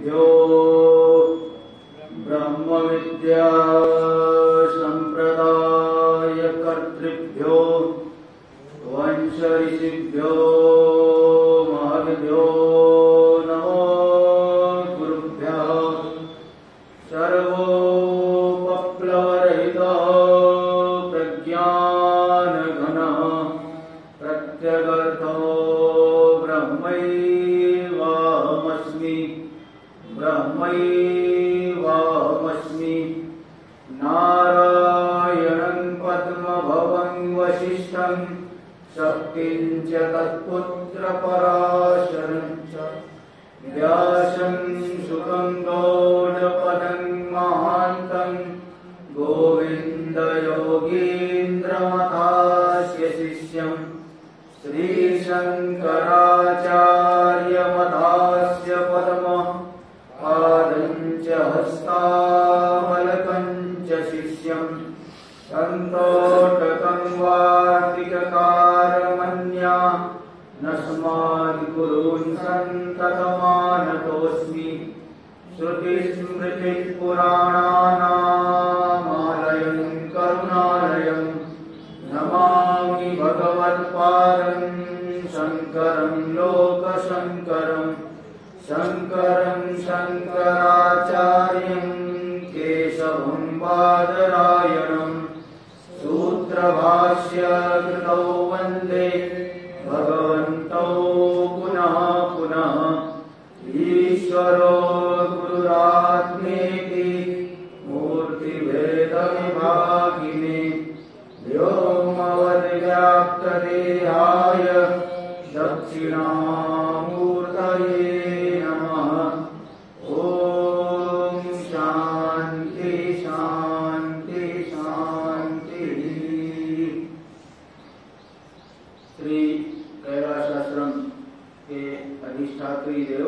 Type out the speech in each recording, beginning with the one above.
ऋषिभ्यो ब्रह्म विद्या संप्रदाय कर्तृभ्यो वंश ऋषिभ्यो महद्भ्यो नमो गुरुभ्यः। सर्वोपप्लवरहित प्रज्ञानघनः प्रत्यगर्थो ब्रह्मैवाहमस्मि ब्रह्मैवाहमस्मि। नारायणं पद्मभवं वसिष्ठं शक्तिं च तत्पुत्रपराशरं च व्यासं शुकं गौडपदं महान्तं गोविन्दयोगीन्द्रमथास्य शिष्यं श्रीशङ्कराचार्यमथास्य पद्मः पादं च हस्तामलकं च शिष्यं सन्तोषकं वार्तिककारमन्या नस्माद्गुरून् सन्ततमानतोऽस्मि। श्रुतिस्मृतिपुराणानामालयं करुणालयं नमामि भगवत्पादं शङ्करं लोकशङ्करं। शङ्करं शङ्कराचार्यं केशवं बादरायणं सूत्रभाष्य कृतौ वन्दे भगवन्तौ पुनः पुनः। ईश्वरो गुरुरात्मेति मूर्तिभेदविभागिने व्योमवद्व्याप्तदेहाय दक्षिणामूर्तये नमः। ॐ शान्ति शान्ति शान्ति। श्री कैलाशाश्रम के अधिष्ठात्री देव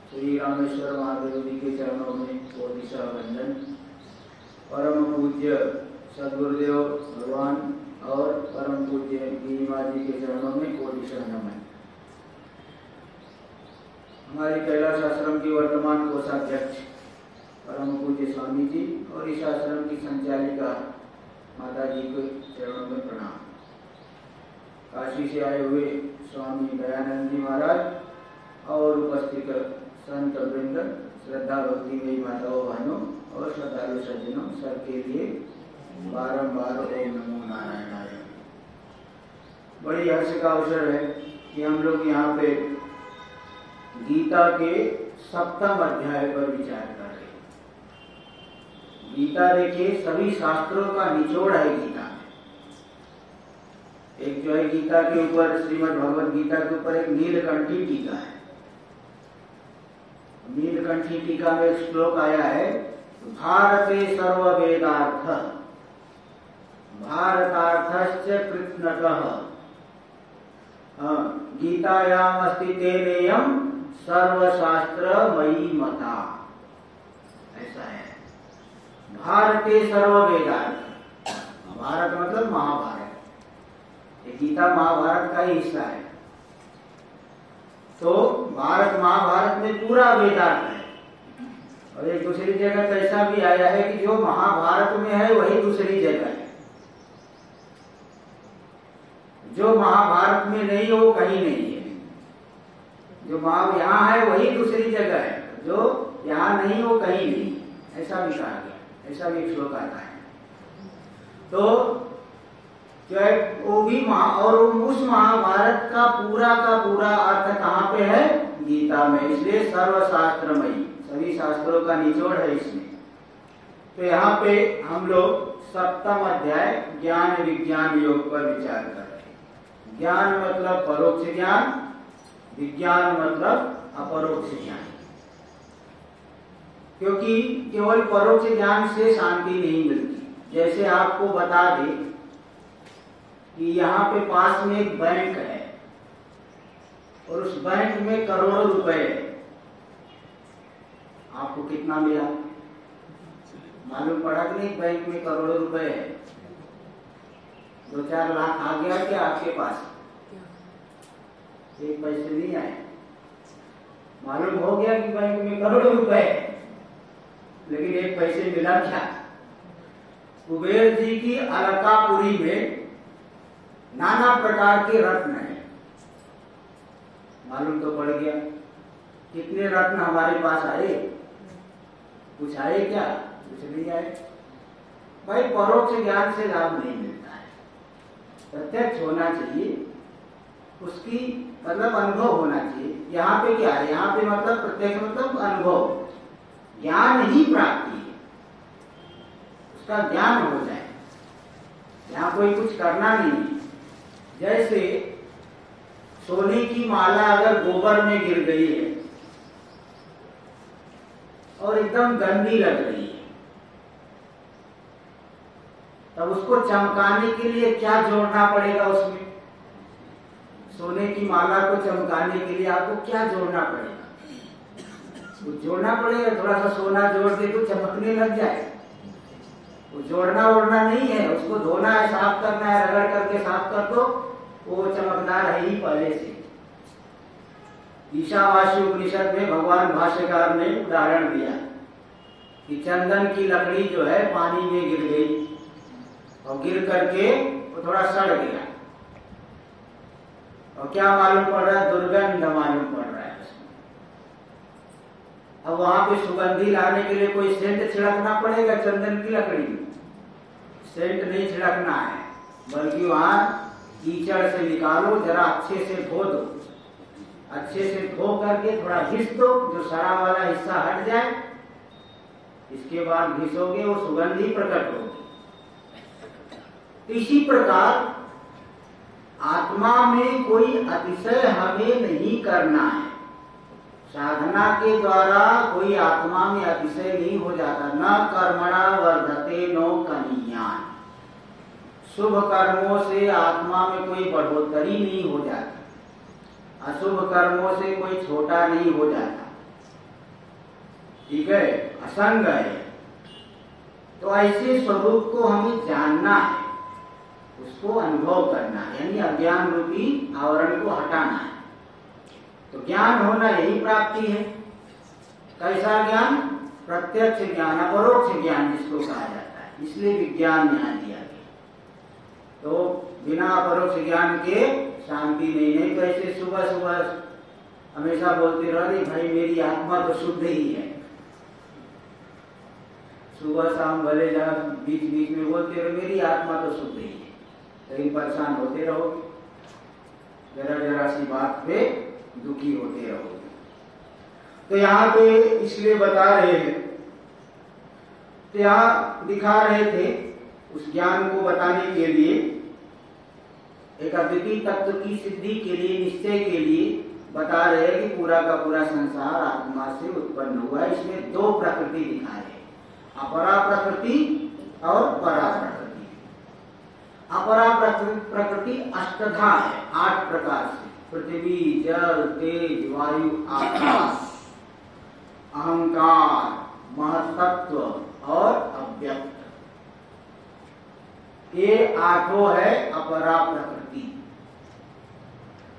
श्री रामेश्वर महादेव जी के चरणों में कोटिशा वंदन। परम पूज्य सद्गुरुदेव भगवान और परम पूज्य गिरिमा जी के चरणों में कोटिशा नमन। हमारे कैलाश आश्रम की वर्तमान कोषाध्यक्ष परम पूज्य स्वामी जी और इस आश्रम की संचालिका माता जी के चरणों में प्रणाम। काशी से आए हुए स्वामी दयानंद जी महाराज और उपस्थित संत वृंद, श्रद्धा भक्ति में माताओं बहनों और श्रद्धालु सज्जनों सबके लिए बारंबार ओम नमो नारायणाय। बड़ी हर्ष का अवसर है कि हम लोग यहाँ पे गीता के 7वें अध्याय पर विचार कर रहे हैं। गीता देखिए सभी शास्त्रों का निचोड़ है गीता में। एक जो है गीता के ऊपर श्रीमद् भगवद गीता के ऊपर एक नीलकंठी टीका है। नीलकंठी टीका में एक श्लोक आया है, भारते सर्व वेदार्थ भारतार्थश्च कृत्स्नतः गीतायाम अस्ति तेनेयम सर्वशास्त्रमयी मता। ऐसा है भारते सर्व वेदार्थ। भारत मतलब महाभारत। ये गीता महाभारत का ही हिस्सा है। तो भारत महाभारत में पूरा वेदांत है। और एक दूसरी जगह तो ऐसा भी आया है कि जो महाभारत में है वही दूसरी जगह है, जो महाभारत में नहीं हो कहीं नहीं है। जो यहाँ है वही दूसरी जगह है, जो यहाँ नहीं हो कहीं नहीं। ऐसा भी कहा गया, ऐसा भी एक श्लोक आता है। तो जो है वो भी और उस महाभारत का पूरा अर्थ कहाँ पे है? गीता में। इसलिए सर्वशास्त्रमयी, सभी शास्त्रों का निचोड़ है इसमें। तो यहाँ पे हम लोग 7वां अध्याय ज्ञान विज्ञान योग पर विचार कर रहे हैं। ज्ञान मतलब परोक्ष ज्ञान, विज्ञान मतलब अपरोक्ष ज्ञान। क्योंकि केवल परोक्ष ज्ञान से शांति नहीं मिलती। जैसे आपको बता दें कि यहाँ पे पास में एक बैंक है और उस बैंक में करोड़ों रुपए है। आपको कितना मिला मालूम पड़ा कि नहीं? बैंक में करोड़ों रुपए है। 2-4 लाख आ गया क्या आपके पास? एक पैसे नहीं आए। मालूम हो गया कि बैंक में करोड़ों रुपए, लेकिन एक पैसे मिला क्या? कुबेर जी की अलकापुरी में नाना प्रकार के रत्न हैं, मालूम तो पड़ गया। कितने रत्न हमारे पास आए? कुछ आए क्या? कुछ नहीं आए। भाई परोक्ष ज्ञान से लाभ नहीं मिलता है, प्रत्यक्ष होना चाहिए, उसकी मतलब अनुभव होना चाहिए। यहाँ पे क्या है? यहाँ पे मतलब प्रत्यक्ष मतलब अनुभव, ज्ञान ही प्राप्ति है, उसका ज्ञान हो जाए। यहाँ कोई कुछ करना नहीं है। जैसे सोने की माला अगर गोबर में गिर गई है और एकदम गंदी लग रही है, तब उसको चमकाने के लिए क्या जोड़ना पड़ेगा? उसमें सोने की माला को चमकाने के लिए आपको क्या जोड़ना पड़ेगा? कुछ जोड़ना पड़ेगा, थोड़ा सा सोना जोड़ दे तो चमकने लग जाए। वो जोड़ना ओढ़ना नहीं है, उसको धोना है, साफ करना है, रगड़ करके साफ कर दो, वो चमकदार है ही पहले से। ईशावासी उपनिषद में भगवान भाष्यकार ने उदाहरण दिया कि चंदन की लकड़ी जो है पानी में गिर गई और गिर करके वो थोड़ा सड़ गया, और क्या मालूम पड़ रहा है? दुर्गंध मालूम पड़ रहा है उसमें। अब वहां पे सुगंधी लाने के लिए कोई सेंट छिड़कना पड़ेगा? चंदन की लकड़ी में सेंट नहीं छिड़कना है, बल्कि वहां कीचड़ से निकालो, जरा अच्छे से धो दो, अच्छे से धो करके थोड़ा घिस दो, जो सड़ा वाला हिस्सा हट जाए, इसके बाद घिसोगे वो सुगंधी प्रकट होगी। इसी प्रकार आत्मा में कोई अतिशय हमें नहीं करना है। साधना के द्वारा कोई आत्मा में अतिशय नहीं हो जाता। न कर्मणा वर्धते नो कनीयान, शुभ कर्मों से आत्मा में कोई बढ़ोतरी नहीं हो जाती, अशुभ कर्मों से कोई छोटा नहीं हो जाता। ठीक है, असंग है। तो ऐसे स्वरूप को हमें जानना है, उसको अनुभव करना है, यानी अज्ञान रूपी आवरण को हटाना है। तो ज्ञान होना यही प्राप्ति है। कैसा ज्ञान? प्रत्यक्ष ज्ञान, अपरोक्ष ज्ञान जिसको कहा जाता है, इसलिए विज्ञान यहाँ दिया गया। तो बिना अपरोक्ष ज्ञान के शांति नहीं। तो ऐसे सुबह सुबह हमेशा बोलते रहो, भाई मेरी आत्मा तो शुद्ध ही है। सुबह शाम भले जरा बीच बीच में बोलते रहो मेरी आत्मा तो शुद्ध ही है, लेकिन परेशान होते रहोगे, जरा जरा सी बात पे दुखी होते रहोगे। तो यहाँ पे इसलिए बता रहे हैं, तो यहाँ दिखा रहे थे उस ज्ञान को बताने के लिए, एक अद्वितीय तत्व की सिद्धि के लिए, निश्चय के लिए बता रहे हैं कि पूरा का पूरा संसार आत्मा से उत्पन्न हुआ है। इसमें दो प्रकृति दिखा रहे हैं, अपरा प्रकृति और परा प्रकृति। अपरा प्रकृति अष्टधा है, 8 प्रकार से, पृथ्वी, जल, तेज, वायु, आकाश, अहंकार, महत्त्व और अव्यक्त। ये 8 है अपरा प्रकृति।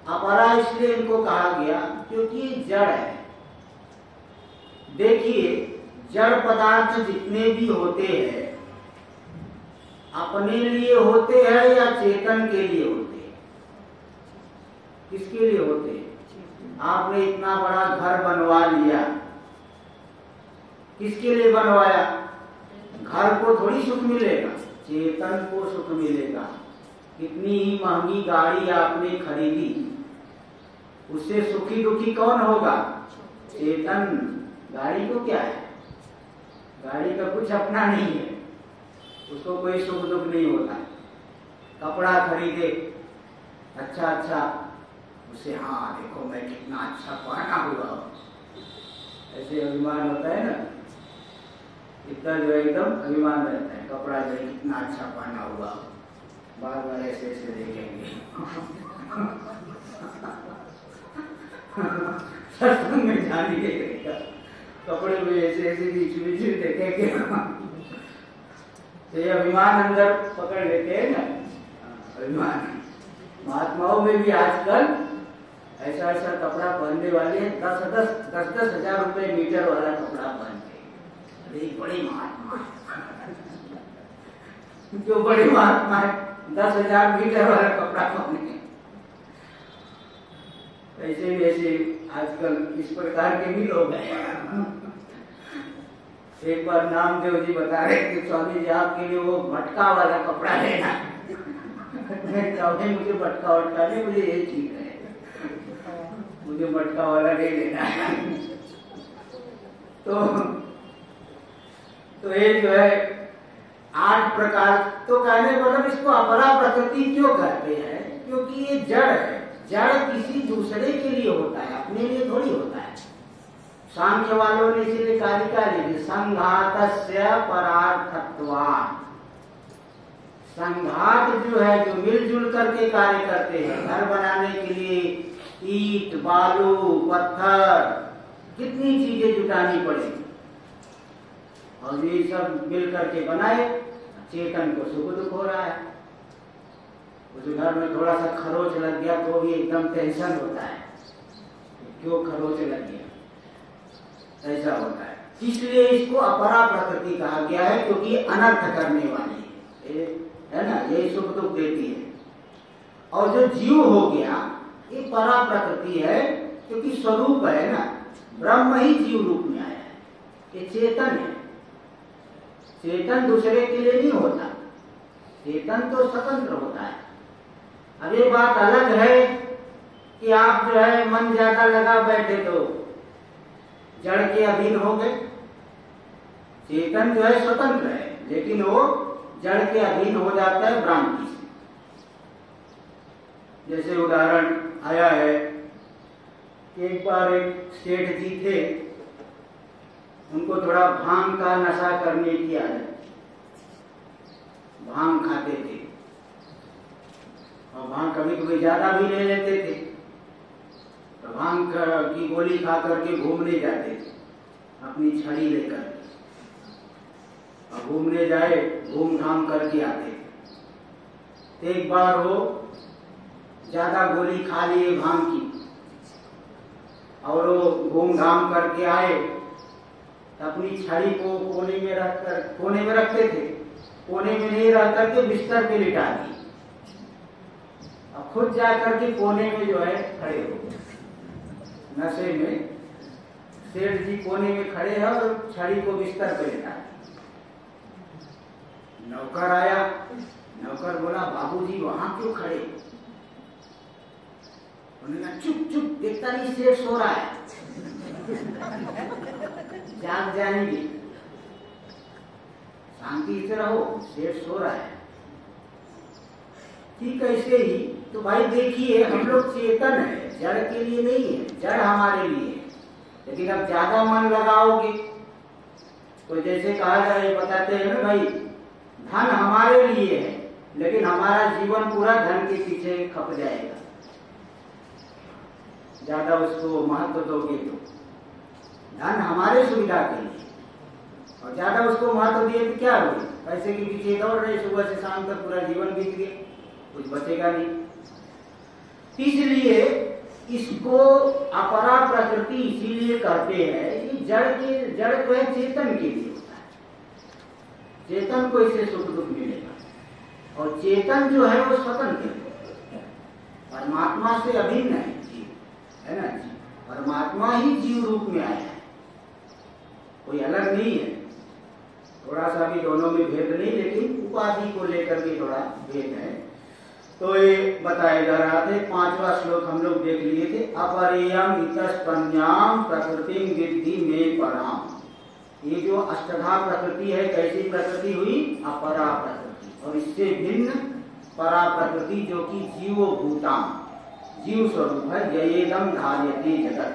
अपरा इसलिए इनको कहा गया क्योंकि ये जड़ है। देखिए, जड़ पदार्थ जितने भी होते हैं अपने लिए होते हैं या चेतन के लिए होते हैं? किसके लिए होते हैं? आपने इतना बड़ा घर बनवा लिया, किसके लिए बनवाया? घर को थोड़ी सुख मिलेगा, चेतन को सुख मिलेगा। कितनी ही महंगी गाड़ी आपने खरीदी, उससे सुखी दुखी कौन होगा? चेतन। गाड़ी को क्या है? गाड़ी का कुछ अपना नहीं है, उसको कोई सुख दुख नहीं होता। कपड़ा खरीदे अच्छा अच्छा, उसे हाँ देखो मैं कितना अच्छा पहना हुआ हूं, ऐसे अभिमान होता है ना, इतना जो एकदम अभिमान रहता है। कपड़ा जो कितना अच्छा पहना हुआ, बार बार ऐसे ऐसे देखेंगे सत्संग में जाने के कपड़े में ऐसे ऐसे बीच बीच देखेंगे तो ये अभिमान अंदर पकड़ लेते हैं ना, अभिमान। महात्माओं में भी आजकल ऐसा ऐसा कपड़ा पहनने वाले 10 हजार रुपए मीटर वाला कपड़ा पहनते। अरे बड़े महात्मा, जो बड़े महात्मा है 10,000 मीटर वाला कपड़ा पहने। ऐसे वैसे आजकल इस प्रकार के भी लोग हैं। एक बार नामदेव जी बता रहे कि स्वामी जी आपके लिए वो मटका वाला कपड़ा लेना। मुझे मटका वटका नहीं, मुझे ये ठीक है, मुझे मटका वाला नहीं लेना है। तो ये जो है 8 प्रकार, तो कहने मतलब इसको अपरा प्रकृति क्यों कहते हैं? क्योंकि ये जड़ है। जड़ किसी दूसरे के लिए होता है, अपने लिए थोड़ी होता है। सांख्य वालों ने इसीलिए कारिका लिखी, संघातस्य परार्थत्वात्। संघात जो है, जो मिलजुल करके कार्य करते हैं, घर बनाने के लिए ईंट, बालू, पत्थर, कितनी चीजें जुटानी पड़ेगी, और ये सब मिल करके बनाए। चेतन को सुख दुख हो रहा है। उस घर में थोड़ा सा खरोच लग गया तो भी एकदम टेंशन होता है, क्यों खरोच लग गया, ऐसा होता है। इसलिए इसको अपरा प्रकृति कहा गया है, क्योंकि अनर्थ करने वाली है ना, ये सुख दुख देती है। और जो जीव हो गया ये परा प्रकृति है, क्योंकि स्वरूप है ना, ब्रह्म ही जीव रूप में आया है, ये चेतन है। चेतन दूसरे के लिए नहीं होता, चेतन तो स्वतंत्र होता है। अब ये बात अलग है कि आप जो है मन ज्यादा लगा बैठे तो जड़ के अधीन हो गए। चेतन जो है स्वतंत्र है, लेकिन वो जड़ के अधीन हो जाता है भ्रांति से। जैसे उदाहरण आया है, एक बार एक सेठ जी थे, उनको थोड़ा भांग का नशा करने की आदत, भांग खाते थे, और भांग कभी कभी ज्यादा भी ले लेते थे। तो भांग की गोली खा करके घूमने जाते थे अपनी छड़ी लेकर, और घूमने जाए, घूम घाम करके आते थे। एक बार वो ज्यादा गोली खा लिए भांग की, और वो घूम घाम करके आए, अपनी छड़ी को कोने में रखते थे, कोने में नहीं रख करके बिस्तर पे लिटा दी, अब खुद जा करके कोने में जो है खड़े हो गए। नशे में सेठ जी कोने में खड़े हैं और छड़ी को बिस्तर पे लिटा दी। नौकर आया, नौकर बोला, बाबूजी वहां क्यों खड़े? उन्होंने कहा चुप चुप, देखता नहीं सेठ सो रहा है, जाग जाएंगे, शांति से रहो, सेठ सो रहा है। ठीक है, ऐसे ही तो भाई देखिए, हम लोग चेतन है, जड़ के लिए नहीं है, जड़ हमारे लिए है। लेकिन अब ज्यादा मन लगाओगे तो जैसे कहा जाए, बताते हैं ना भाई, धन हमारे लिए है, लेकिन हमारा जीवन पूरा धन के पीछे खप जाएगा। ज्यादा उसको महत्व दोगे तो धन हमारे सुविधा के लिए, और ज्यादा उसको महत्व दिए तो क्या होगा, पैसे के पीछे दौड़ रहे, सुबह से शाम तक पूरा जीवन बीत गया, कुछ बचेगा नहीं। इसलिए इसको अपरा प्रकृति इसीलिए कहते हैं कि जड़ को है, चेतन के लिए होता है, चेतन को इससे सुख दुख मिलेगा। और चेतन जो है वो स्वतंत्र है, परमात्मा से अभिन्न है जीव, है ना जी, परमात्मा ही जीव रूप में आया है, कोई अलग नहीं है। थोड़ा सा भी दोनों में भेद नहीं, लेकिन उपाधि को लेकर के थोड़ा भेद है। तो ये बताया जा रहा था, 5वां श्लोक हम लोग देख लिए थे, अपरेयम इतस्तन्याम प्रकृति विद्धि में पराम। ये जो अष्टधा प्रकृति है, कैसी प्रकृति हुई? अपरा प्रकृति, और इससे भिन्न परा प्रकृति जो कि जीवो भूताम, जीव स्वरूप है, ययेदम धार्यते जगत,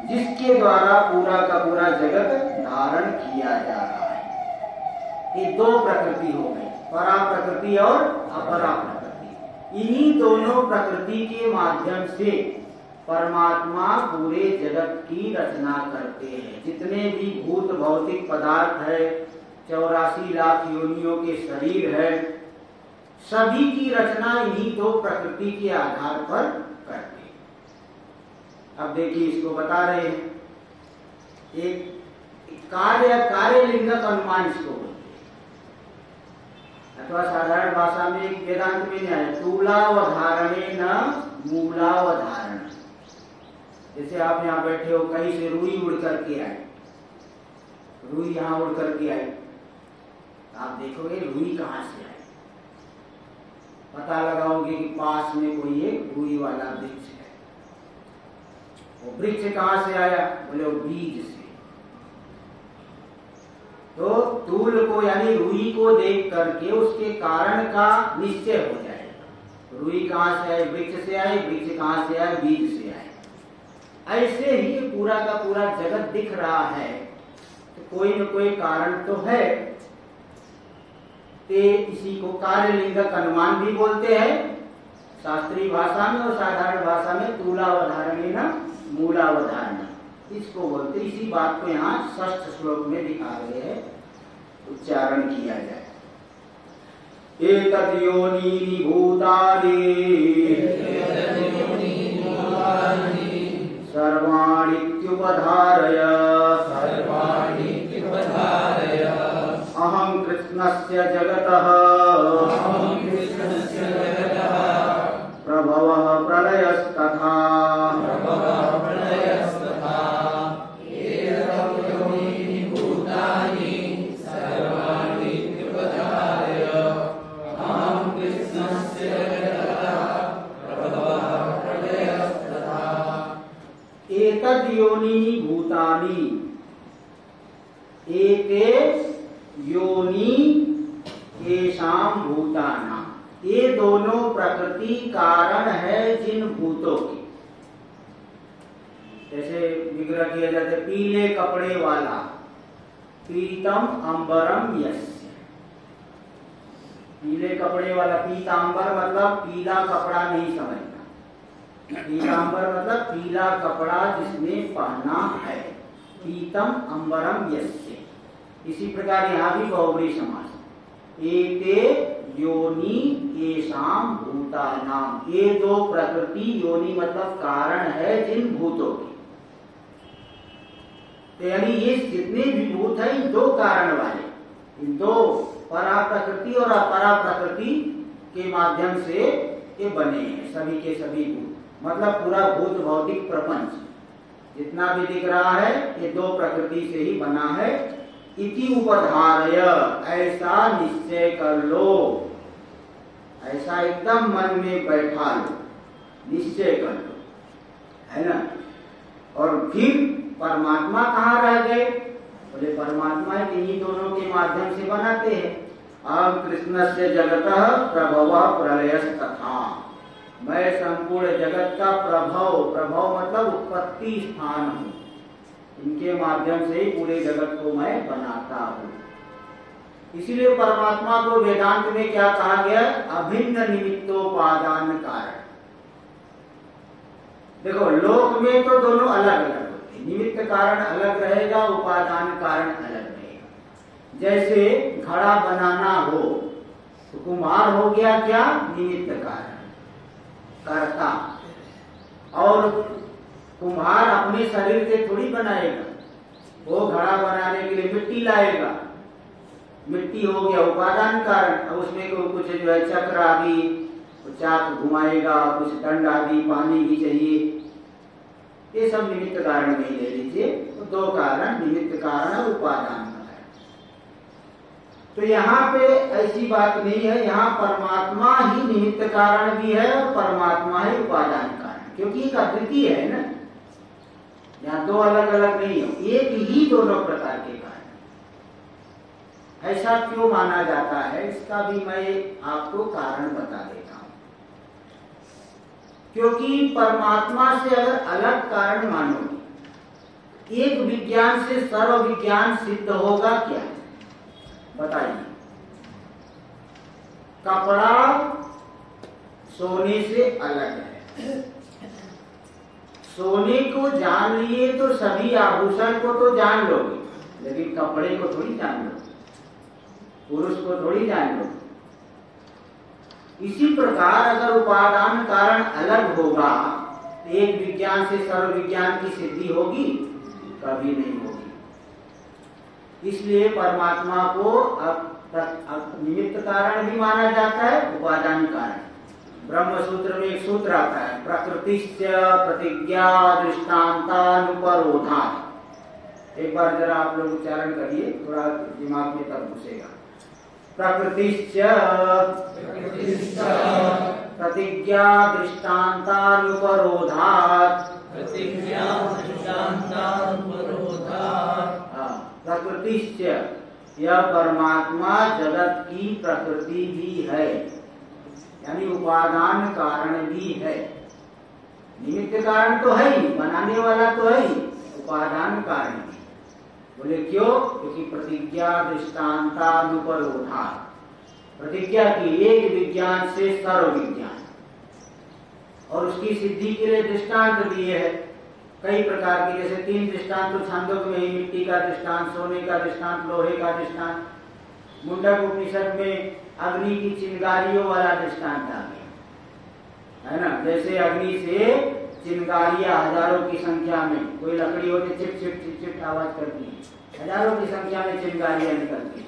जिसके द्वारा पूरा का पूरा जगत धारण किया जा रहा है। ये 2 प्रकृति हो गई, परा प्रकृति और अपरा प्रकृति। इन्हीं दोनों प्रकृति के माध्यम से परमात्मा पूरे जगत की रचना करते हैं। जितने भी भूत भौतिक पदार्थ है, 84 लाख योनियों के शरीर है, सभी की रचना इन्हीं 2 प्रकृति के आधार पर करते हैं। अब देखिए इसको बता रहे हैं, एक कार्य लिंगक अनुमान इसको बोलते हैं, अथवा साधारण भाषा में एक वेदांत में नहीं आया, तूलावधारणे न मूलावधारण। जैसे आप यहाँ बैठे हो, कहीं से रुई उड़ करके आए, रुई यहाँ उड़ करके आई, आप देखोगे रुई कहाँ से आई, पता लगाओगे कि पास में कोई एक रुई वाला वृक्ष है। वो वृक्ष कहाँ से आया, बोले वो बीज से। तो तूल को यानी रुई को देख करके उसके कारण का निश्चय हो जाएगा। रुई कहाँ से आई, वृक्ष से आई, वृक्ष कहाँ से आए, बीज से आए। ऐसे ही पूरा का पूरा जगत दिख रहा है, तो कोई न कोई कारण तो है। इसी को कार्यलिंगक अनुमान भी बोलते हैं शास्त्रीय भाषा में, और साधारण भाषा में तूलावधारण न मूलावधारण इसको बोलते। इसी बात को यहाँ 6ठ श्लोक में दिखा रहे हैं, उच्चारण किया जाए। एतद् योनीनि भूतानि सर्वाणीत्युपधारय अहं कृष्णस्य जगतः प्रभवः प्रलयस्तथा। एतद् योनिनि भूतानि, एते योनि येषां भूतानां, ये दोनों प्रकृति कारण है जिन भूतों के। जैसे विग्रह किया जाता है, पीले कपड़े वाला, पीतम अंबरम यस्य। पीले कपड़े वाला, पीतांबर मतलब पीला कपड़ा नहीं समझना, पीतांबर मतलब पीला कपड़ा जिसने पहना है, पीतम अंबरम यस्य। इसी प्रकार यहाँ भी बहुव्रीहि समास, एते योनि येषां भूतानां, ये दो प्रकृति, योनि मतलब कारण है जिन भूतों की। तो यानी ये जितने भी भूत हैं इन दो कारण वाले, इन दो परा प्रकृति और अपरा प्रकृति के माध्यम से ये बने हैं सभी के सभी भूत। मतलब पूरा भूत भौतिक प्रपंच जितना भी दिख रहा है ये दो प्रकृति से ही बना है। इति उपधारय, ऐसा निश्चय कर लो, ऐसा एकदम मन में बैठा लो, निश्चय कर लो, है ना। और फिर परमात्मा कहाँ रह गए, बोले परमात्मा इन्हीं दोनों के माध्यम से बनाते हैं। अब कृष्णस्य जगतः प्रभवः प्रलयस्तथा, मैं संपूर्ण जगत का प्रभव, प्रभव मतलब उत्पत्ति स्थान हूँ, इनके माध्यम से ही पूरे जगत को मैं बनाता हूँ। इसीलिए परमात्मा को वेदांत में क्या कहा गया, अभिन्न निमित्तोपादान कारण। देखो लोक में तो दोनों अलग अलग होते हैं, निमित्त कारण अलग रहेगा, उपादान कारण अलग रहेगा। जैसे घड़ा बनाना हो तो कुम्हार हो गया क्या, निमित्त कारण, करता। और कुम्हार अपने शरीर से थोड़ी बनाएगा, वो घड़ा बनाने के लिए मिट्टी लाएगा, मिट्टी हो गया उपादान कारण। अब उसमें कुछ जो है चक्र आदि, चाक घुमाएगा, कुछ दंड आदि, पानी भी चाहिए, ये सब निमित्त कारण में ले लीजिए। तो दो कारण, निमित्त कारण और उपादान कारण। तो यहाँ पे ऐसी बात नहीं है, यहाँ परमात्मा ही निमित्त कारण भी है और परमात्मा ही उपादान कारण, क्योंकि एक अद्वितीय है ना, यहाँ दो अलग अलग नहीं है, एक ही दोनों प्रकार के कारण। ऐसा क्यों माना जाता है, इसका भी मैं आपको कारण बता देता हूं। क्योंकि परमात्मा से अगर अलग कारण मानोगे, एक विज्ञान से सर्व विज्ञान सिद्ध होगा क्या, बताइए। कपड़ा सोने से अलग है, सोने को जान लिए तो सभी आभूषण को तो जान लोगे, लेकिन कपड़े को थोड़ी जान लोगे, पुरुष को थोड़ी जान लोगे। इसी प्रकार अगर उपादान कारण अलग होगा, एक विज्ञान से सर्व विज्ञान की सिद्धि होगी? कभी नहीं होगी। इसलिए परमात्मा को अब निमित्त कारण भी माना जाता है, उपादान कारण। ब्रह्म सूत्र में एक सूत्र आता है, प्रकृतिश्च प्रतिज्ञा दृष्टान्तानुपरोधात्। एक बार जरा आप लोग उच्चारण करिए, थोड़ा दिमाग में तब घुसेगा। प्रकृतिश्च प्रतिज्ञा दृष्टान्तानुपरोधात्। प्रकृतिश्च, यह परमात्मा जगत की प्रकृति भी है, यानी उपादान कारण भी है। निमित्त कारण तो है ही, बनाने वाला तो है ही, उपादान कारण भी। बोले क्यों? क्योंकि प्रतिज्ञा दृष्टान्तानुपरोधात्, प्रतिज्ञा की एक विज्ञान से सर्व विज्ञान, और उसकी सिद्धि के लिए दृष्टांत दिए है कई प्रकार के। जैसे 3 दृष्टांत तो छांदोग्य में ही, मिट्टी का दृष्टांत, सोने का दृष्टांत, लोहे का दृष्टांत। मुंडक उपनिषद में अग्नि की चिंगारियों वाला दृष्टांत आ गया, है ना। जैसे अग्नि से चिंगारियां हजारों की संख्या में, कोई लकड़ी होती चिप चिप चिप चिप आवाज करती है, हजारों की संख्या में चिंगारियां निकलती है।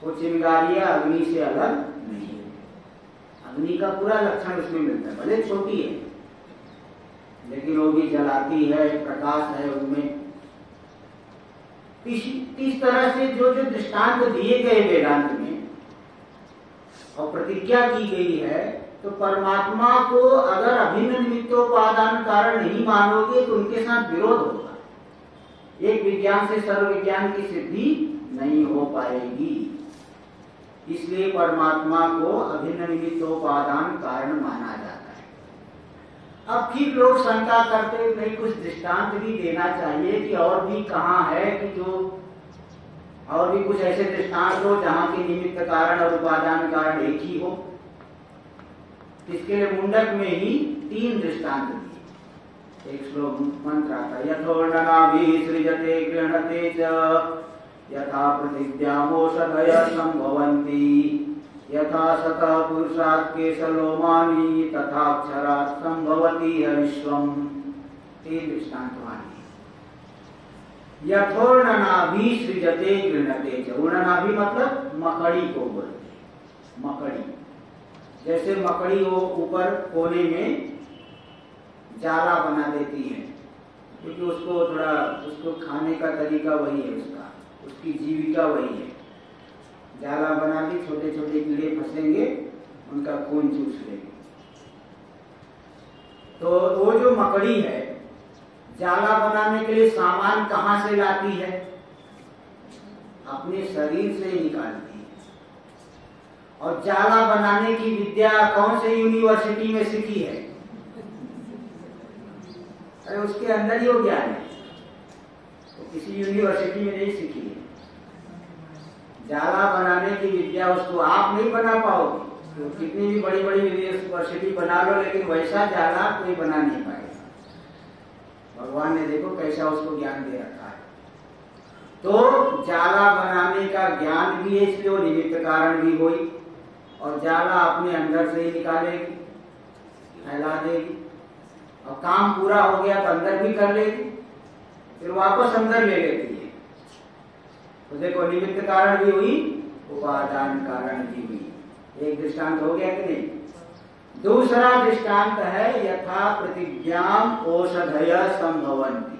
वो चिंगारियां अग्नि से अलग नहीं है। अग्नि का पूरा लक्षण उसमें मिलता है, भले छोटी है लेकिन वो भी जलाती है, प्रकाश है उनमें। इस तरह से जो जो दृष्टांत दिए गए वेदांत में और प्रतिज्ञा की गई है, तो परमात्मा को अगर अभिन्न निमित्तोपादान कारण नहीं मानोगे तो उनके साथ विरोध होगा। एक विज्ञान से सर्व विज्ञान की सिद्धि नहीं हो पाएगी। इसलिए परमात्मा को अभिन्न निमित्तोपादान कारण माना जाता है। अब फिर लोग शंका करते, नहीं कुछ दृष्टांत भी देना चाहिए कि और भी कहाँ है कि जो और भी कुछ ऐसे दृष्टांत हो जहाँ के निमित्त कारण और उपादान कारण एक ही हो। इसके लिए मुंडक में ही 3 दृष्टांत दिए। एक श्लोक मंत्र आता है, यथोर्णनाभिः सृजते गृह्णते च यथा पृथिव्यामोषधय संभवन्ति यथा सतः पुरुषात् केशलोमानि तथा अक्षरात् संभवति विश्वम्। 3 दृष्टांत वाणी। यथोर्णनाभिः सृजते गृह्णते च, उर्णनाभि मतलब मकड़ी को बोलते, मकड़ी। जैसे मकड़ी वो ऊपर कोने में जाला बना देती है, क्योंकि उसको थोड़ा उसको खाने का तरीका वही है, उसकी जीविका वही है। जाला बना दी, छोटे छोटे कीड़े फंसेंगे, उनका खून चूस लेंगे। तो वो जो मकड़ी है, जाला बनाने के लिए सामान कहाँ से लाती है? अपने शरीर से ही निकालती है। और जाला बनाने की विद्या कौन से यूनिवर्सिटी में सीखी है? अरे उसके अंदर ही वो ज्ञान है, तो किसी यूनिवर्सिटी में नहीं सीखी है। जाला बनाने की विद्या उसको आप नहीं बना पाओगे, तो कितनी भी बड़ी बड़ी यूनिवर्सिटी बना लो, लेकिन वैसा जाला कोई बना नहीं पाएगा। भगवान ने देखो कैसा उसको ज्ञान दे रखा है। तो जाला बनाने का ज्ञान भी है, इसलिए वो निमित्त कारण भी हुई, और जाला अपने अंदर से ही निकालेगी, फैला देगी, और काम पूरा हो गया तो अंदर भी कर लेगी, फिर वापस अंदर ले लेती है। तो देखो निमित्त कारण भी हुई, उपादान कारण भी हुई। एक दृष्टांत हो गया कि नहीं? दूसरा दृष्टांत है, यथा पृथिव्याम औषधय संभवन्ति।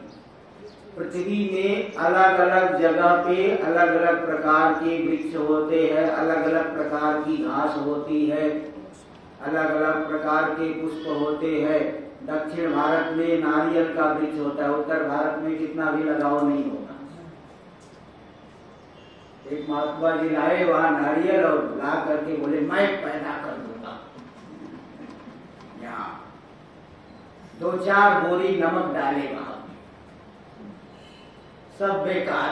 पृथ्वी में अलग अलग जगह पे अलग अलग प्रकार के वृक्ष होते हैं, अलग अलग प्रकार की घास होती है, अलग अलग प्रकार के पुष्प होते हैं। दक्षिण भारत में नारियल का वृक्ष होता है, उत्तर भारत में कितना भी लगाओ नहीं होगा। एक महात्मा जी लाए वहां नारियल और ला करके बोले मैं पैदा कर दूंगा। यहाँ 2-4 बोरी नमक डाले वहां, सब बेकार,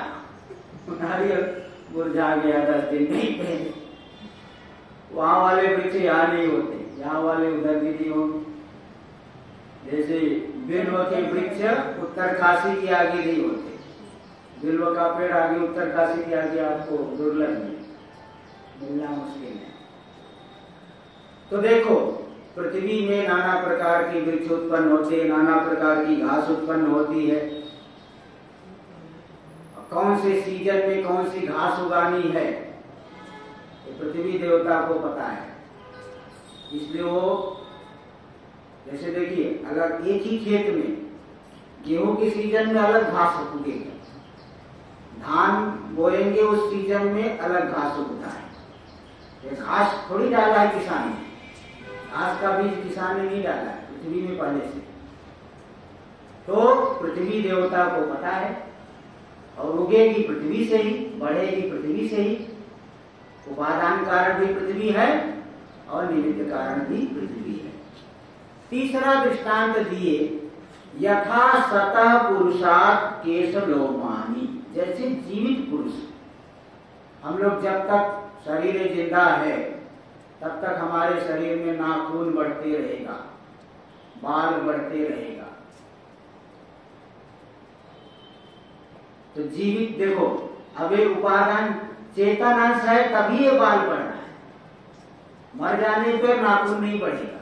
नारियल मुरझा गया, 10 दिन नहीं पहले। वहां वाले वृक्ष यहाँ नहीं होते, यहाँ वाले उधर भी नहीं होंगे। जैसे बिल्व के वृक्ष उत्तर काशी के आगे नहीं होते, बिल्व का पेड़ आगे उत्तर काशी के आगे आपको दुर्लभ मिलना मुश्किल है। तो देखो पृथ्वी में नाना प्रकार के वृक्ष उत्पन्न होते हैं, नाना प्रकार की घास उत्पन्न होती है। कौन से सीजन में कौन सी घास उगानी है ये पृथ्वी देवता को पता है। इसलिए वो, जैसे देखिए, अगर एक ही खेत में गेहूं के सीजन में अलग घास उगेगी, धान बोएंगे उस सीजन में अलग घास उगता है। ये घास थोड़ी डाला है किसान ने, घास का बीज किसान ने नहीं डाला है, पृथ्वी में पहले से। तो पृथ्वी देवता को पता है, और उगेगी पृथ्वी से ही, बढ़ेगी पृथ्वी से ही। उपादान कारण भी पृथ्वी है और निमित्त कारण भी पृथ्वी है। तीसरा दृष्टांत दिए, यथा सतः पुरुषात् केशलोमानि, जैसे जीवित पुरुष, हम लोग जब तक शरीर जिंदा है तब तक हमारे शरीर में नाखून बढ़ते रहेगा, बाल बढ़ते रहेगा। तो जीवित देखो, अब एक उपादान चेतन अंश है तभी ये बाल बढ़ रहा है। मर जाने पर नाखून नहीं बढ़ेगा,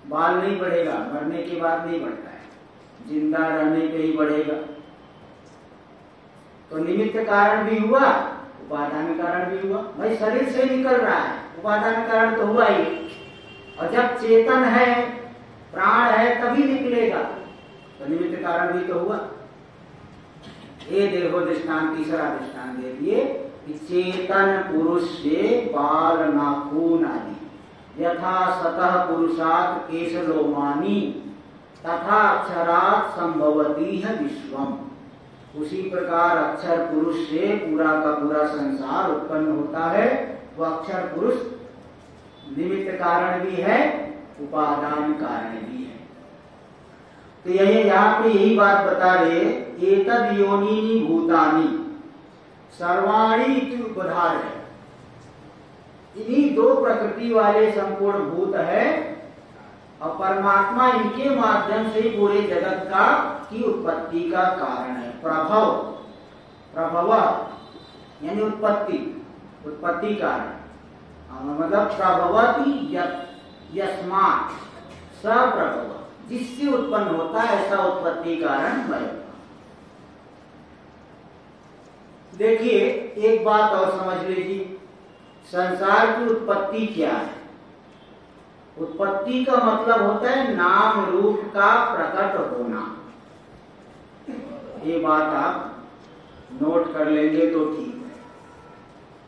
बाल नहीं बढ़ेगा, मरने के बाद नहीं बढ़ता है, जिंदा रहने पे ही बढ़ेगा। तो निमित्त कारण भी हुआ, उपादान कारण भी हुआ। भाई शरीर से निकल रहा है, उपादान कारण तो हुआ ही, और जब चेतन है, प्राण है, तभी निकलेगा, तो निमित्त कारण भी तो हुआ। ये देखो दृष्टांत, तीसरा दृष्टांत दे दिए कि चेतन पुरुष से बाल नाखून आदि, यथा सतः पुरुषात् केशलोमानि तथा अक्षरात् संभवति है विश्वम। उसी प्रकार अक्षर पुरुष से पूरा का पूरा संसार उत्पन्न होता है। वो अक्षर पुरुष निमित्त कारण भी है, उपादान कारण भी है। तो यहाँ पे यही बात बता रहे, एतद् योनिनि भूतानि सर्वाणि इति उपधारय। इन्हीं दो प्रकृति वाले संपूर्ण भूत है, और परमात्मा इनके माध्यम से ही पूरे जगत का की उत्पत्ति का कारण है। प्रभव, प्रभव यानी उत्पत्ति, उत्पत्ति कारण, मतलब प्रभवति यस्मात् सप्रभव, जिससे उत्पन्न होता है ऐसा उत्पत्ति कारण मैं। देखिए एक बात और समझ लीजिए, संसार की उत्पत्ति क्या है। उत्पत्ति का मतलब होता है नाम रूप का प्रकट होना। ये बात आप नोट कर लेंगे तो ठीक है।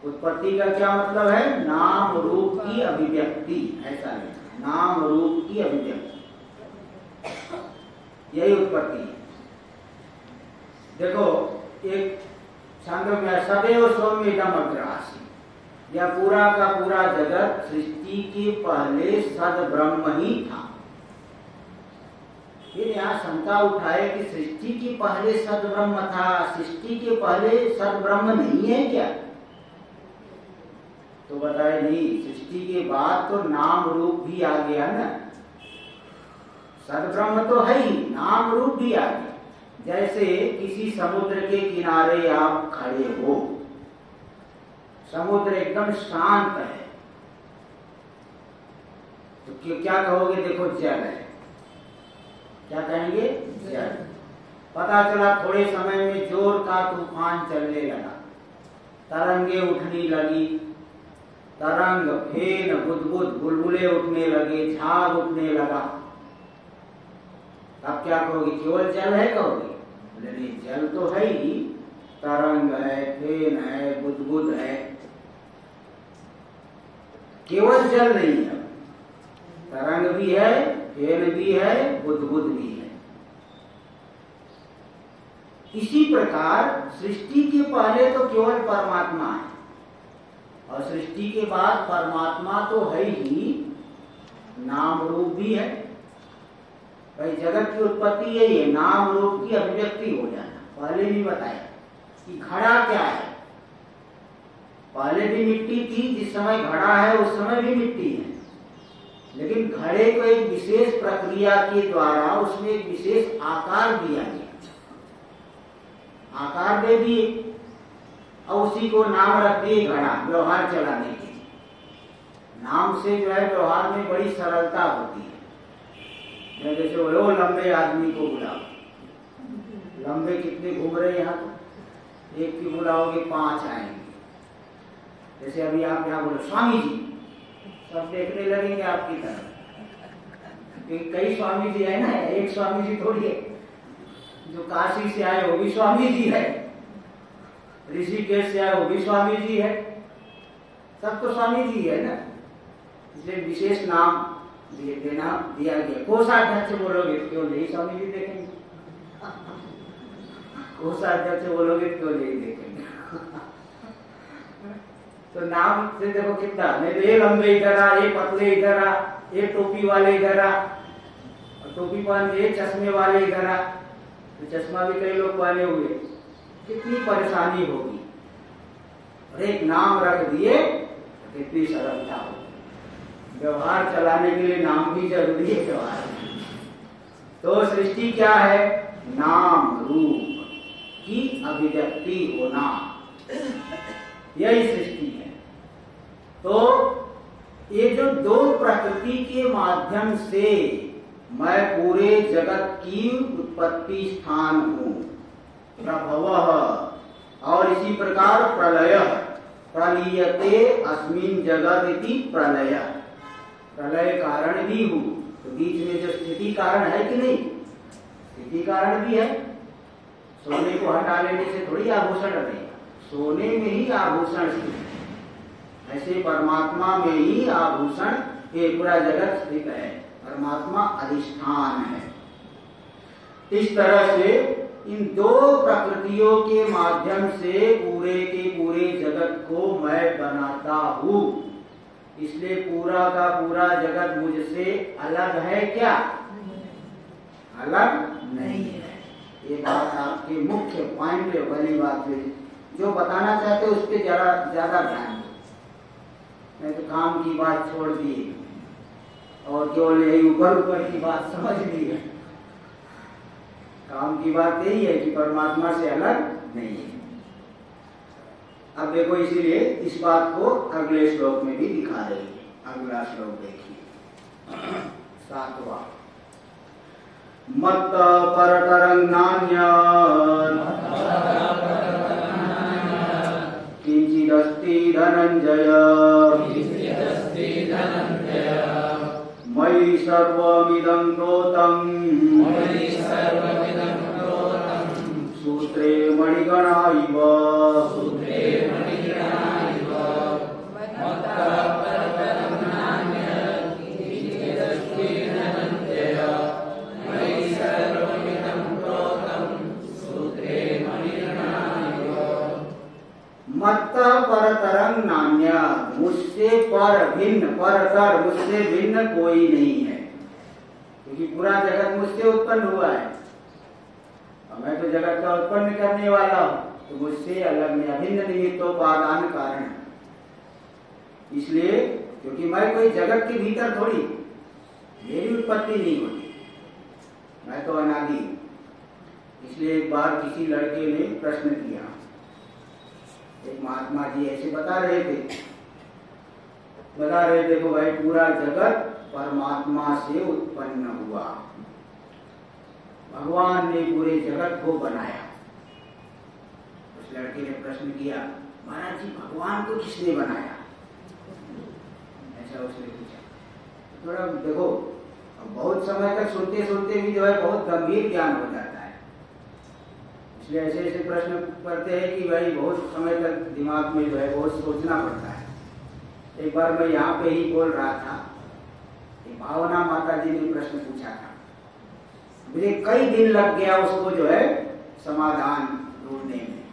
उत्पत्ति का क्या मतलब है? नाम रूप की अभिव्यक्ति, ऐसा है, नाम रूप की अभिव्यक्ति, यही उत्पत्ति है। देखो एक छांदोग्य में सदैव सौम्यदम अग्रासी, यह पूरा का पूरा जगत सृष्टि के पहले सद ब्रह्म ही था। फिर यहाँ शंका उठाए कि सृष्टि के पहले सद ब्रह्म था, सृष्टि के पहले सद ब्रह्म नहीं है क्या? तो बताए नहीं, सृष्टि के बाद तो नाम रूप भी आ गया ना। सद ब्रह्म तो है ही, नाम रूप भी आ गया। जैसे किसी समुद्र के किनारे आप खड़े हो, समुद्र एकदम शांत है, तो क्या कहोगे? देखो जल है, क्या कहेंगे? जल। पता चला थोड़े समय में जोर का तूफान चलने लगा, तरंगे उठने लगी, तरंग, फेन, बुदबुद, बुलबुले उठने लगे, झाग उठने लगा, तब क्या कहोगे? केवल जल है कहोगे? नहीं, जल तो है ही, तरंग है, फेन है, बुदबुद है, केवल जल नहीं है। तरंग भी है, फेन भी है, बुदबुद भी है। इसी प्रकार सृष्टि के पहले तो केवल परमात्मा है, और सृष्टि के बाद परमात्मा तो है ही, नाम रूप भी है। भाई जगत की उत्पत्ति यही है, नाम रूप की अभिव्यक्ति हो जाना। पहले भी बताया कि घड़ा क्या है, पहले भी मिट्टी थी, जिस समय घड़ा है उस समय भी मिट्टी है, लेकिन घड़े को एक विशेष प्रक्रिया के द्वारा उसमें एक विशेष आकार दिया गया, आकार दे दिए और उसी को नाम रख दिए घड़ा, व्यवहार चलाने के। नाम से जो है व्यवहार में बड़ी सरलता होती है। जैसे बोलो लंबे आदमी को बुलाओ, लंबे कितने घूम रहे हैं यहाँ तो, एक की बुलाओगे 5 आएंगे। जैसे अभी आप यहाँ बोलो स्वामी जी, सब देखने लगेंगे आपकी तरफ। कई स्वामी जी है ना, एक स्वामी जी थोड़ी है। जो काशी से आए वो भी स्वामी जी है, ऋषिकेश से आए वो भी स्वामी जी है, सब तो स्वामी जी है ना। इसलिए विशेष नाम देना दिया गया। कोषाध्यक्ष बोलोगे क्यों नहीं स्वामी जी देखेंगे, कोषाध्यक्ष बोलोगे क्यों नहीं देखेंगे। तो नाम से देखो कितना, नहीं तो ये लंबे इधर आ, ये पतले इधर आ, ये टोपी वाले इधर आ, टोपी पहन के चश्मे वाले इधर आ, तो चश्मा भी कई लोग पहने हुए, कितनी परेशानी होगी। और एक नाम रख दिए कितनी सरलता होगी। व्यवहार चलाने के लिए नाम भी जरूरी है व्यवहार। तो सृष्टि क्या है, नाम रूप की अभिव्यक्ति होना, यही सृष्टि है। तो ये जो 2 प्रकृति के माध्यम से मैं पूरे जगत की उत्पत्ति स्थान हूं, प्रभवः, और इसी प्रकार प्रलयः, प्रलीयते अस्मिन् जगत् इति प्रलय, प्रलय कारण भी हूं। तो बीच में जो स्थिति कारण है कि नहीं, स्थिति कारण भी है। सोने को हटा लेने से थोड़ी आभूषण रहेगा, सोने में ही आभूषण स्थित है। ऐसे परमात्मा में ही आभूषण, ये पूरा जगत स्थित है, परमात्मा अधिष्ठान है। इस तरह से इन 2 प्रकृतियों के माध्यम से पूरे के पूरे जगत को मैं बनाता हूं। इसलिए पूरा का पूरा जगत मुझसे अलग है क्या, अलग नहीं है। ये बात आपके मुख्य पॉइंट वाली बात है, जो बताना चाहते उस पर जरा ज्यादा ध्यान दो। नहीं तो काम की बात छोड़ दी और केवल यही ऊपर ऊपर की बात समझ ली है। काम की बात यही है कि परमात्मा से अलग नहीं है। अब देखो, इसीलिए इस बात को अगले श्लोक में भी दिखा रही है। अगला श्लोक देखिए, 7वां। मत्त परतरं नान्यत् किंचिदस्ति धनंजय, मयि सर्वमिदं प्रोतं सूत्रे मणिगणा इव। मत्त परतरं नान्यत्, मुझसे पर भिन्न, परतर मुझसे भिन्न कोई नहीं है, क्योंकि पूरा जगत मुझसे उत्पन्न हुआ है। मैं तो जगत का उत्पन्न करने वाला हूं, तो मुझसे अलग में अभिन्न निमित्तोपादान कारण। इसलिए क्योंकि मैं कोई जगत के भीतर थोड़ी, मेरी उत्पत्ति नहीं होती, मैं तो अनादि हूं। इसलिए एक बार किसी लड़के ने प्रश्न किया, एक महात्मा जी ऐसे बता रहे थे देखो भाई, पूरा जगत परमात्मा से उत्पन्न हुआ, भगवान ने पूरे जगत को बनाया। उस लड़के ने प्रश्न किया, महाराज जी भगवान को किसने बनाया, ऐसा उसने पूछा। थोड़ा देखो, बहुत समय तक सुनते सुनते भी जो है बहुत गंभीर ज्ञान हो जाता है। इसलिए ऐसे ऐसे प्रश्न करते हैं कि भाई बहुत समय तक दिमाग में जो है बहुत सोचना पड़ता है। एक बार मैं यहाँ पे ही बोल रहा था, भावना माता जी ने प्रश्न पूछा था, मुझे कई दिन लग गया उसको जो है समाधान ढूंढने में।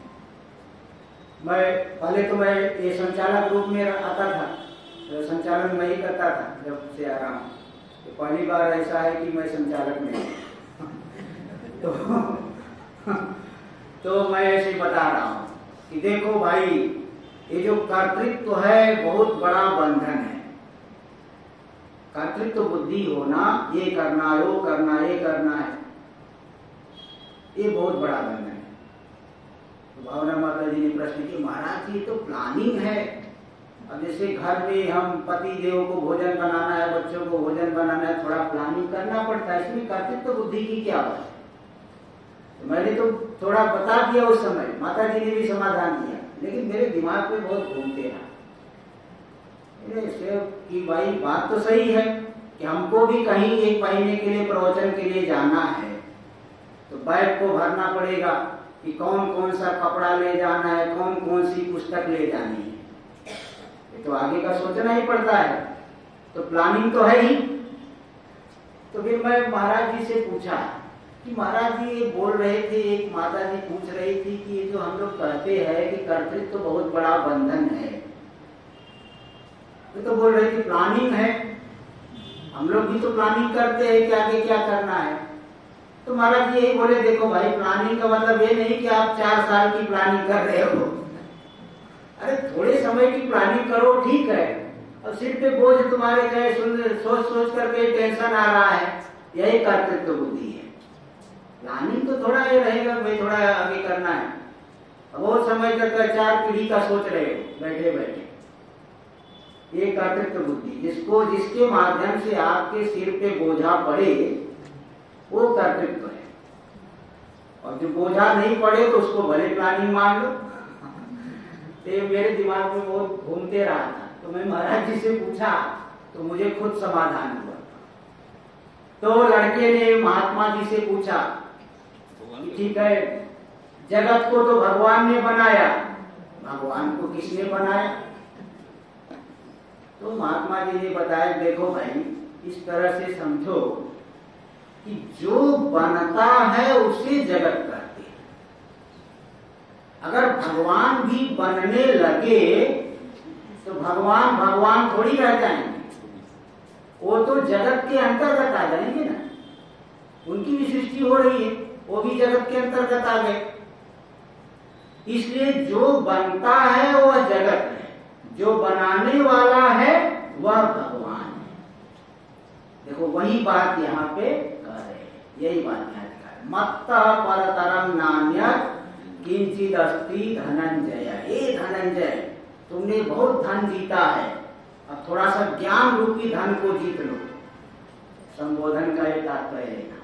पहले तो मैं ये संचालक रूप में आता था, संचालन मैं ही करता था जब से आ रहा हूँ। तो पहली बार ऐसा है कि मैं संचालक नहीं तो मैं ऐसे बता रहा हूँ कि देखो भाई, ये जो कर्तृत्व है बहुत बड़ा बंधन है। कर्तृत्व बुद्धि होना, ये करना, वो करना, ये करना है, ये बहुत बड़ा बंधन है। तो भावना माता जी ने प्रश्न किया, महाराज ये तो प्लानिंग है, अब जैसे घर में हम पति देव को भोजन बनाना है, बच्चों को भोजन बनाना है, थोड़ा प्लानिंग करना पड़ता है, इसमें कर्तृत्व बुद्धि की क्या बात है। तो मैंने तो थोड़ा बता दिया उस समय, माता जी ने भी समाधान दिया, लेकिन मेरे दिमाग में बहुत घूमते रहा कि भाई बात तो सही है कि हमको भी कहीं एक महीने के लिए प्रवचन के लिए जाना है, तो बैग को भरना पड़ेगा कि कौन कौन सा कपड़ा ले जाना है, कौन कौन सी पुस्तक ले जानी है, ये तो आगे का सोचना ही पड़ता है, तो प्लानिंग तो है ही। तो फिर मैं महाराज जी से पूछा कि महाराज जी ये बोल रहे थे, एक माता जी पूछ रही थी कि ये जो हम लोग कहते हैं कि कर्तृत्व तो बहुत बड़ा बंधन है, तो बोल रहे थे प्लानिंग है, हम लोग भी तो प्लानिंग करते हैं कि आगे क्या करना है। तो महाराज जी यही बोले, देखो भाई प्लानिंग का मतलब ये नहीं कि आप 4 साल की प्लानिंग कर रहे हो, अरे थोड़े समय की प्लानिंग करो, ठीक है, अब सिर पे बोझ तुम्हारे गए, सोच सोच करके टेंशन आ रहा है, यही कर्तृत्व बुद्धि है। प्लानिंग तो थोड़ा ये रहेगा, भाई थोड़ा आगे करना है, अब बहुत समय तक 4 पीढ़ी का सोच रहे हो बैठे बैठे, ये कर्तृत्व बुद्धि, जिसके माध्यम से आपके सिर पे बोझा पड़े वो कर्तृत्व है, और जो बोझा नहीं पड़े तो उसको भले प्लानिंग मान लो। तो मेरे दिमाग में बहुत घूमते रहा था, तो मैं महाराज जी से पूछा तो मुझे खुद समाधान हुआ। तो लड़के ने महात्मा जी से पूछा, ठीक है, जगत को तो भगवान ने बनाया, भगवान को किसने बनाया? तो महात्मा जी ने बताया, देखो भाई इस तरह से समझो कि जो बनता है उसे जगत कहते हैं। अगर भगवान भी बनने लगे तो भगवान थोड़ी रह जाएंगे, वो तो जगत के अंतर्गत आ जाएंगे ना, उनकी भी सृष्टि हो रही है, वो भी जगत के अंतर्गत आ गए। इसलिए जो बनता है वह जगत है, जो बनाने वाला है वह भगवान है। देखो वही बात यहाँ पे कह रहे हैं, यही बात यहाँ लिखा है, मत्तः परतरं नान्यत् किंचित् अस्ति धनंजय। हे धनंजय, तुमने बहुत धन जीता है, अब थोड़ा सा ज्ञान रूपी धन को जीत लो। संबोधन का ये तात्पर्य है ना,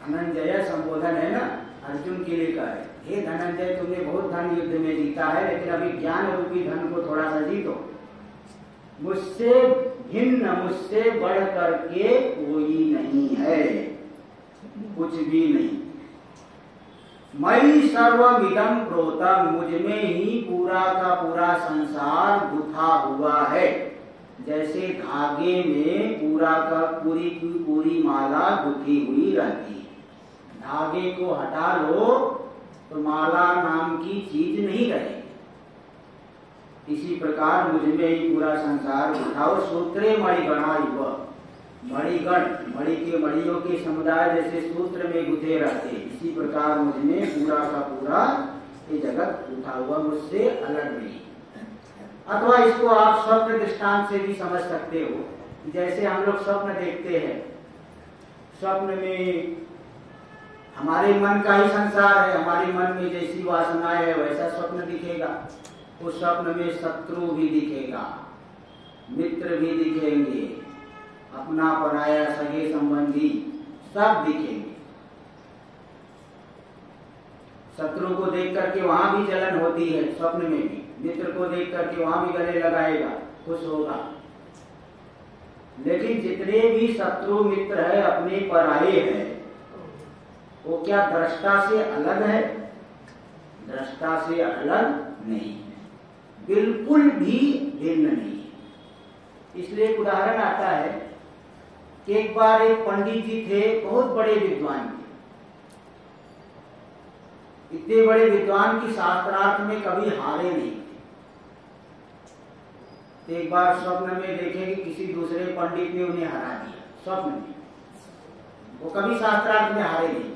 धनंजय संबोधन है ना, अर्जुन के लिए कहा है, हे धनंजय तुमने बहुत धन युद्ध में जीता है, लेकिन अभी ज्ञान रूपी धन को थोड़ा सा जीतो। मुझसे भिन्न, मुझसे बढ़ करके कोई नहीं है, कुछ भी नहीं। मयि सर्वमिदं प्रोतम, मुझ में ही पूरा का पूरा संसार गुथा हुआ है। जैसे धागे में पूरा का पूरी की पूरी माला गुथी हुई रहती है, धागे को हटा लो तो माला नाम की चीज नहीं रहेगी। इसी प्रकार मुझ में ही पूरा संसार गुथा, और सूत्रे मणिगणा युवा, मणिगण, मणि के मणियों के समुदाय जैसे सूत्र में गुथे रहते, इसी प्रकार मुझ में पूरा का पूरा ये जगत गुथा हुआ, मुझसे अलग नहीं। अथवा इसको आप स्वप्न दृष्टांत से भी समझ सकते हो। जैसे हम लोग स्वप्न देखते हैं, स्वप्न में हमारे मन का ही संसार है, हमारे मन में जैसी वासनाएं है वैसा स्वप्न दिखेगा। उस स्वप्न में शत्रु भी दिखेगा, मित्र भी दिखेंगे, अपना पराया सगे संबंधी सब दिखेंगे। शत्रु को देख करके वहां भी जलन होती है स्वप्न में भी, मित्र को देख करके वहां भी गले लगाएगा, खुश होगा। लेकिन जितने भी शत्रु मित्र है अपने पराये हैं, वो क्या दृष्टा से अलग है? दृष्टा से अलग नहीं है, बिल्कुल भी भिन्न नहीं है। इसलिए एक उदाहरण आता है कि एक बार एक पंडित जी थे, बहुत बड़े विद्वान थे, इतने बड़े विद्वान की शास्त्रार्थ में कभी हारे नहीं थे। तो एक बार स्वप्न में देखे कि किसी दूसरे पंडित ने उन्हें हरा दिया, स्वप्न में। वो कभी शास्त्रार्थ में हारे नहीं,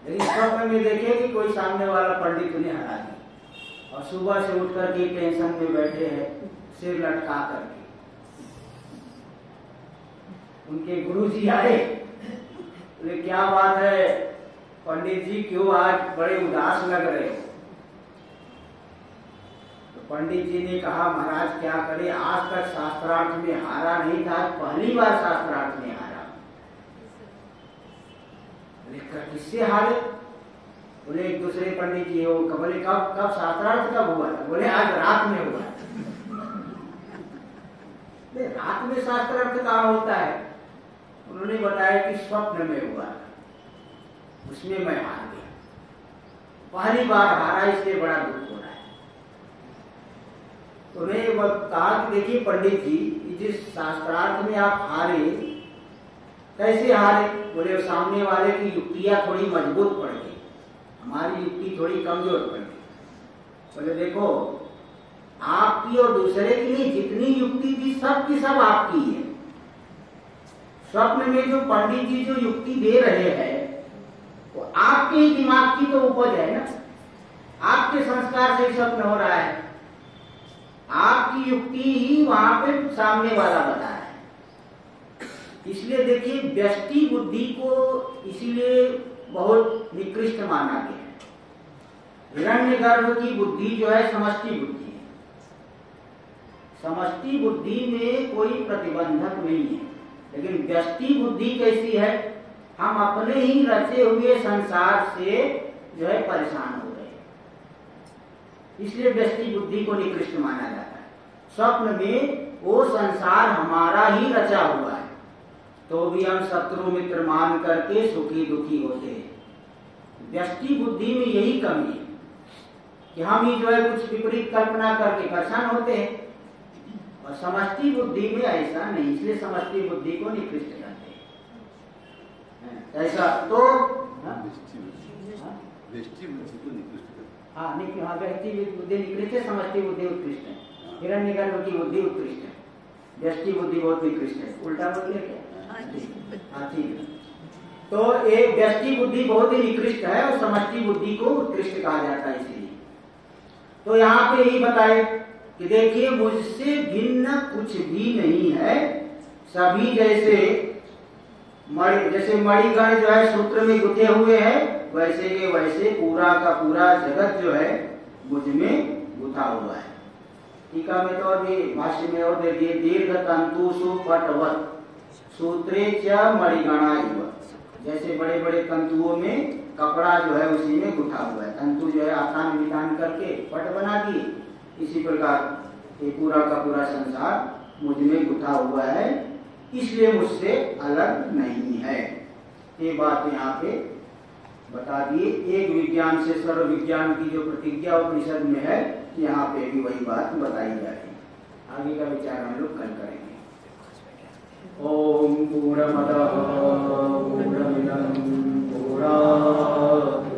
लेकिन स्वप्न में देखे कि कोई सामने वाला पंडित उन्हें हरा दिया, और सुबह से उठ करके टेंशन में बैठे हैं, सिर लटका करके। उनके गुरुजी आए, बोले क्या बात है पंडित जी, क्यों आज बड़े उदास लग रहे हो? तो पंडित जी ने कहा महाराज क्या करे, आज तक शास्त्रार्थ में हारा नहीं था, पहली बार शास्त्रार्थ में हारा। बोले किससे हारे? बोले एक दूसरे पंडित जी हो। बोले कब कब शास्त्रार्थ कब हुआ था? बोले आज रात में हुआ। रात में शास्त्रार्थ कहाँ होता है? उन्होंने बताया कि स्वप्न में हुआ, उसमें मैं हार गया, पहली बार हारा, इसलिए बड़ा दुख हो रहा है। तो मैं कहा कि देखिए पंडित जी, जिस शास्त्रार्थ में आप हारे, कैसे हारे? बोले सामने वाले की युक्तियां थोड़ी मजबूत पड़ गई, हमारी युक्ति थोड़ी कमजोर पड़ गई। बोले देखो, आपकी और दूसरे की नहीं, जितनी युक्ति थी सब की सब आपकी है। स्वप्न में जो पंडित जी जो युक्ति दे रहे हैं वो आपके ही दिमाग की तो उपज है ना, आपके संस्कार से ही स्वप्न हो रहा है, आपकी युक्ति ही वहां पे सामने वाला बता रहा है। इसलिए देखिए व्यष्टि बुद्धि को इसीलिए बहुत निकृष्ट माना गया है। हिरण्यगर्भ की बुद्धि जो है समष्टि बुद्धि है। समष्टि बुद्धि में कोई प्रतिबंधक नहीं है, लेकिन व्यष्टि बुद्धि कैसी है? हम अपने ही रचे हुए संसार से जो है परेशान हो रहे हैं, इसलिए व्यष्टि बुद्धि को निकृष्ट माना जाता है। स्वप्न में वो संसार हमारा ही रचा हुआ है, तो भी हम शत्रु मित्र मान करके सुखी दुखी होते हैं। व्यष्टि बुद्धि में यही कमी है कि हम ही जो है कुछ विपरीत कल्पना करके परेशान होते हैं, और समष्टि बुद्धि में ऐसा नहीं, इसलिए समष्टि बुद्धि को निकृष्ट करते हैं। ऐसा तो हाँ व्यष्टि बुद्धि निकृष्ट है, समष्टि बुद्धि उत्कृष्ट है, हिरण्यगर्भ की बुद्धि उत्कृष्ट है, व्यष्टि बुद्धि बहुत निकृष्ट है। उल्टा बोलिए क्या? हाँ ठीक है। तो एक व्यष्टि बुद्धि बहुत ही निकृष्ट है और समष्टि बुद्धि को उत्कृष्ट कहा जाता है। इसलिए तो यहाँ पे यही बताए कि देखिए मुझसे भिन्न कुछ भी नहीं है, सभी जैसे मणिगण जो है सूत्र में गुथे हुए हैं, वैसे के वैसे पूरा का पूरा जगत जो है मुझ में गुथा हुआ है। टीका में तो और भी भाष्य में और देखिए, दीर्घ तंतुषु पटवत सूत्रे च मणिगणा इव, जैसे बड़े बड़े तंतुओं में कपड़ा जो है उसी में गुथा हुआ है, तंतु जो है आसान विधान करके पट बना दिए, इसी प्रकार ये पूरा का पूरा संसार मुझ में गुथा हुआ है, इसलिए मुझसे अलग नहीं है। ये बात यहाँ पे बता दिए। एक विज्ञान से सर्व विज्ञान की जो प्रतिज्ञा उपनिषद में है, यहाँ पे भी वही बात बताई जा रही है। आगे का विचार हम लोग कल करेंगे। ओम पूर्णमदः पूर्णमिदं पूर्णात्